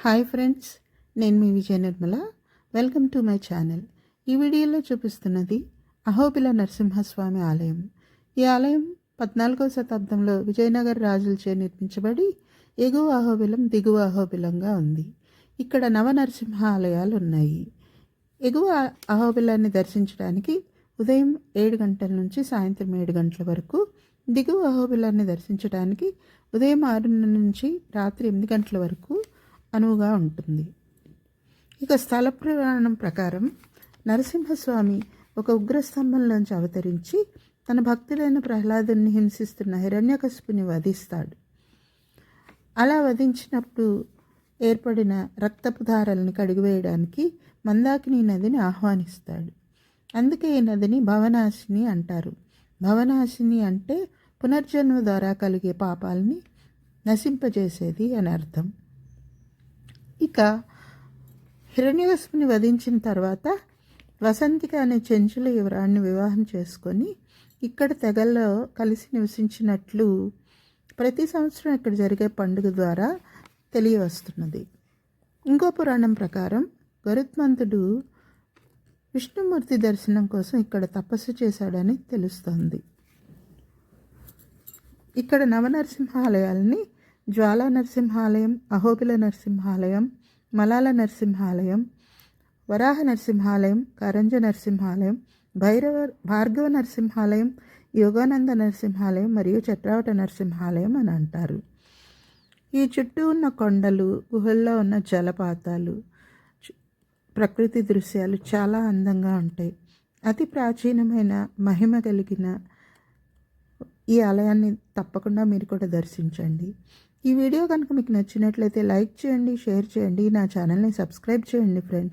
Hi friends, నేను మీ Vijaya Nirmala. Welcome to my channel. ఈ వీడియోలో చూపిస్తున్నది అహోబిల నరసింహస్వామి ఆలయం. ఈ ఆలయం 14వ శతాబ్దంలో విజయనగర రాజులచే నిర్మించబడి ఎగువ అహోబిలం, దిగువ అహోబిలంగా ఉంది. ఇక్కడ నవనరసింహ ఆలయాలు ఉన్నాయి. ఎగువ అహోబిలాన్ని దర్శించడానికి ఉదయం 7 గంటల నుంచి సాయంత్రం 7 గంటల వరకు, దిగువ అహోబిలాన్ని దర్శించడానికి ఉదయం 6 నుంచి రాత్రి 8 గంటల వరకు అనువుగా ఉంటుంది. ఇక స్థల పురాణం ప్రకారం నరసింహస్వామి ఒక ఉగ్రస్తంభంలోంచి అవతరించి తన భక్తులైన ప్రహ్లాదుని హింసిస్తున్న హిరణ్యకశిపుని వధిస్తాడు. అలా వధించినప్పుడు ఏర్పడిన రక్తపు ధారల్ని కడిగివేయడానికి మందాకిని నదిని ఆహ్వానిస్తాడు. అందుకే ఈ నదిని భవనాశిని అంటారు. భవనాశిని అంటే పునర్జన్మ ద్వారా కలిగే పాపాలని నశింపజేసేది అని అర్థం. ఇక హిరణ్యకశిపుని వధించిన తర్వాత వసంతిక అనే చెంచుల యువరాన్ని వివాహం చేసుకొని ఇక్కడ తెగల్లో కలిసి నివసించినట్లు ప్రతి సంవత్సరం ఇక్కడ జరిగే పండుగ ద్వారా తెలియవస్తున్నది. ఇంకో పురాణం ప్రకారం గరుత్మంతుడు విష్ణుమూర్తి దర్శనం కోసం ఇక్కడ తపస్సు చేశాడని తెలుస్తోంది. ఇక్కడ నవనరసింహాలయాలని జ్వాలా నరసింహాలయం, అహోబిల నరసింహాలయం, మలాల నరసింహాలయం, వరాహ నరసింహాలయం, కరంజ నరసింహాలయం, భార్గవ నరసింహాలయం, యోగానంద నరసింహాలయం మరియు చట్రావట నరసింహాలయం అని అంటారు. ఈ చుట్టూ ఉన్న కొండలు, గుహల్లో ఉన్న జలపాతాలు, ప్రకృతి దృశ్యాలు చాలా అందంగా ఉంటాయి. అతి ప్రాచీనమైన మహిమ కలిగిన ఈ ఆలయాన్ని తప్పకుండా మీరు కూడా దర్శించండి. ఈ వీడియో కనుక మీకు నచ్చినట్లయితే లైక్ చేయండి, షేర్ చేయండి, నా ఛానల్ని సబ్స్క్రైబ్ చేయండి ఫ్రెండ్స్.